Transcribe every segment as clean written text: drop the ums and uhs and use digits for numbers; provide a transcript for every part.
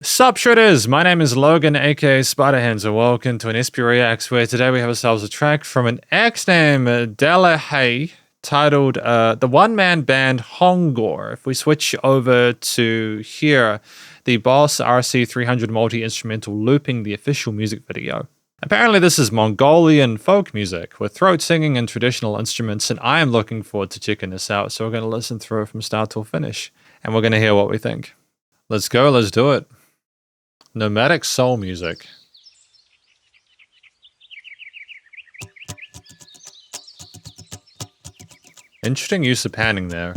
Sup Shredders, my name is Logan aka Spiderhands and welcome to an SP Reacts where today we have ourselves a track from an X named Delehei titled the one-man band Hongor. If we switch over to here, the Boss RC300 multi-instrumental looping the official music video. Apparently this is Mongolian folk music with throat singing and traditional instruments, and I am looking forward to checking this out, so we're going to listen through it from start till finish and we're going to hear what we think. Let's go, let's do it. Nomadic soul music. Interesting use of panning there.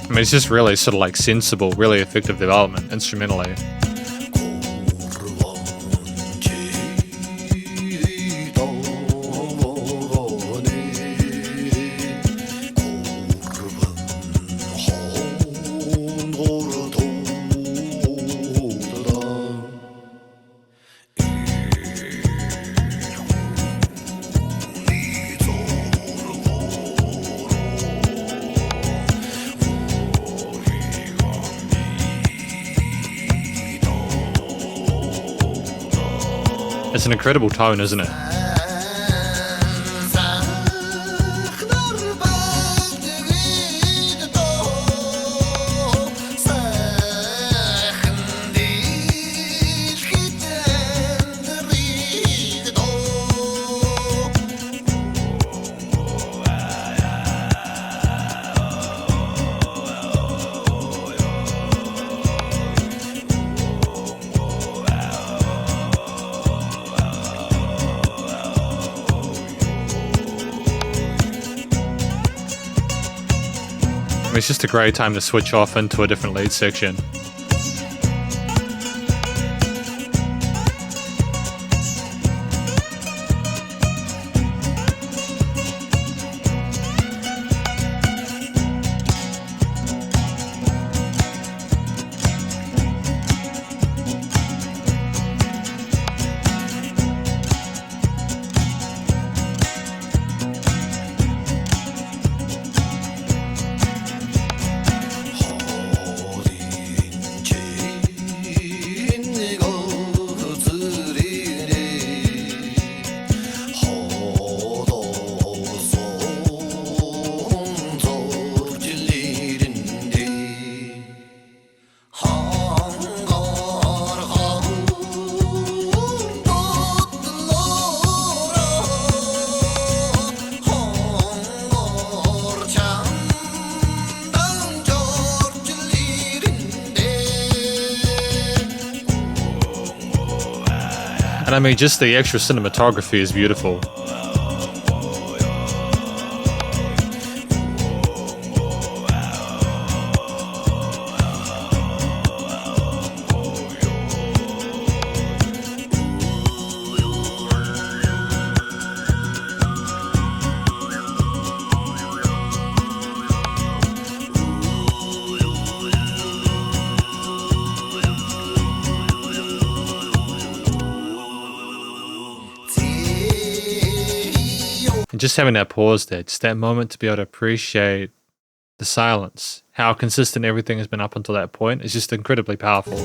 I mean, it's just really sort of like sensible, really effective development instrumentally. It's an incredible tone, isn't it? It's just a great time to switch off into a different lead section. And I mean, just the extra cinematography is beautiful. And just having that pause there, just that moment to be able to appreciate the silence, how consistent everything has been up until that point, is just incredibly powerful.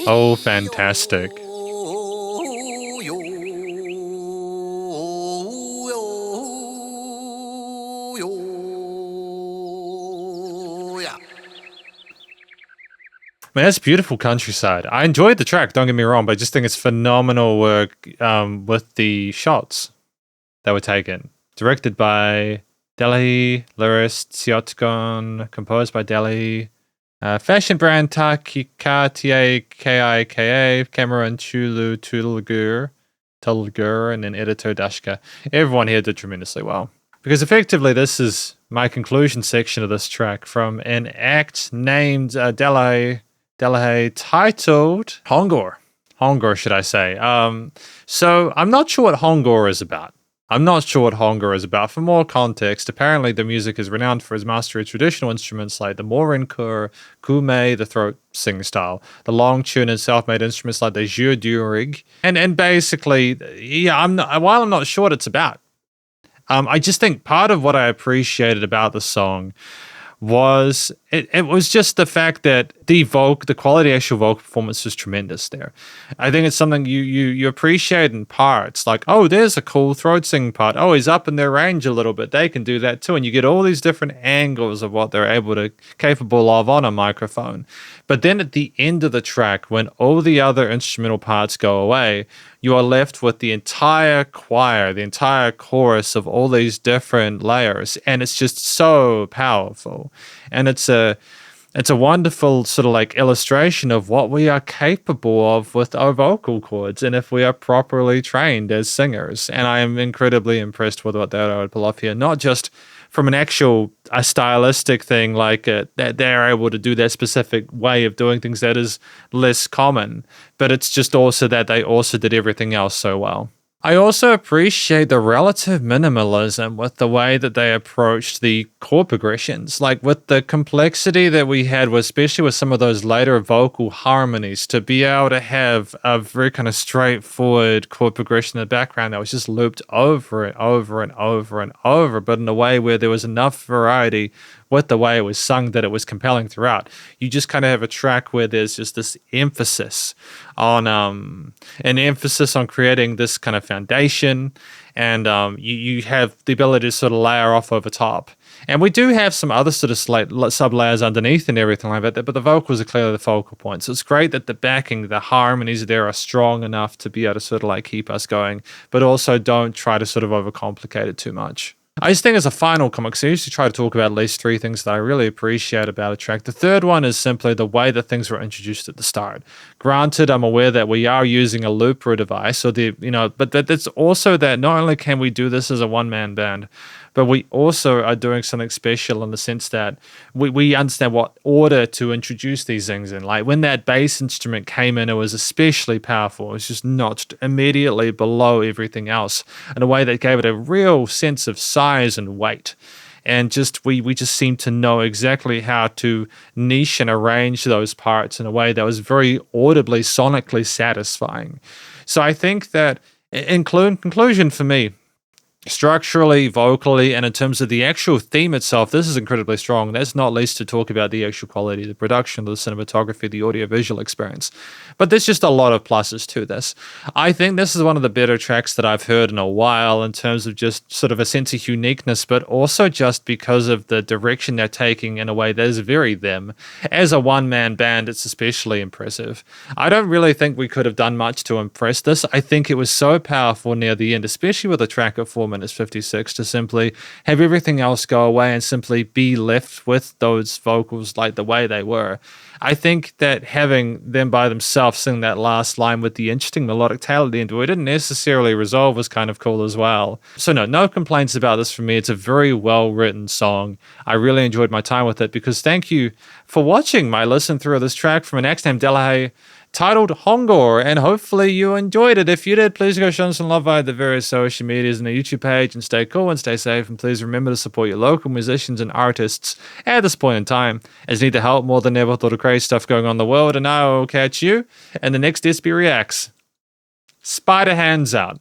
Oh, fantastic. Man, that's beautiful countryside. I enjoyed the track, don't get me wrong, but I just think it's phenomenal work with the shots that were taken. Directed by Delehei, lyrist Siotgon, composed by Delehei, fashion brand Cartier Kika, Cameron Tulgur, and then editor Dashka. Everyone here did tremendously well. Because effectively, this is my conclusion section of this track from an act named Delehei, titled Hongor. Hongor, should I say. So I'm not sure what Hongor is about. For more context, apparently the music is renowned for its mastery of traditional instruments like the morinkur, kume, the throat singing style, the long tune and self-made instruments like the jeu durig, and basically, yeah, while I'm not sure what it's about, I just think part of what I appreciated about the song was it was just the fact that the quality actual vocal performance was tremendous there. I think it's something you appreciate in parts, like, oh, there's a cool throat singing part. Oh, he's up in their range a little bit. They can do that too. And you get all these different angles of what they're capable of on a microphone. But then at the end of the track, when all the other instrumental parts go away, you are left with the entire choir, the entire chorus of all these different layers. And it's just so powerful. And it's a wonderful sort of like illustration of what we are capable of with our vocal cords and if we are properly trained as singers. And I am incredibly impressed with what they would pull off here, not just from an actual stylistic thing, like that they're able to do that specific way of doing things that is less common, but it's just also that they also did everything else so well. I also appreciate the relative minimalism with the way that they approached the chord progressions, like with the complexity that we had, especially with some of those later vocal harmonies, to be able to have a very kind of straightforward chord progression in the background that was just looped over and over and over and over, but in a way where there was enough variety with the way it was sung that it was compelling throughout. You just kind of have a track where there's just this emphasis on creating this kind of foundation, and you have the ability to sort of layer off over top. And we do have some other sort of sub layers underneath and everything like that, but the vocals are clearly the focal point. So it's great that the backing, the harmonies there are strong enough to be able to sort of like keep us going, but also don't try to sort of overcomplicate it too much. I just think as a final comment, because I usually try to talk about at least three things that I really appreciate about a track. The third one is simply the way that things were introduced at the start. Granted, I'm aware that we are using a looper device, but that's also that not only can we do this as a one-man band, but we also are doing something special in the sense that we understand what order to introduce these things in. Like when that bass instrument came in, it was especially powerful. It was just notched immediately below everything else in a way that gave it a real sense of size and weight. And just we just seemed to know exactly how to niche and arrange those parts in a way that was very audibly, sonically satisfying. So I think that in conclusion for me, structurally, vocally, and in terms of the actual theme itself, this is incredibly strong. That's not least to talk about the actual quality of the production, the cinematography, the audiovisual experience. But there's just a lot of pluses to this. I think this is one of the better tracks that I've heard in a while in terms of just sort of a sense of uniqueness, but also just because of the direction they're taking in a way that is very them. As a one-man band, it's especially impressive. I don't really think we could have done much to impress this. I think it was so powerful near the end, especially with a track at 4 minutes 56, to simply have everything else go away and simply be left with those vocals like the way they were. I think that having them by themselves sing that last line with the interesting melodic tail at the end, where it didn't necessarily resolve, was kind of cool as well. So no complaints about this from me. It's a very well-written song. I really enjoyed my time with it, because thank you for watching my listen through of this track from an act named Delehei, titled Hongor, and hopefully you enjoyed it. If you did, please go show them some love via the various social medias and the YouTube page, and stay cool and stay safe, and please remember to support your local musicians and artists at this point in time, as you need the help more than ever with all the crazy stuff going on in the world. And I will catch you in the next SB Reacts. Spiderhands out.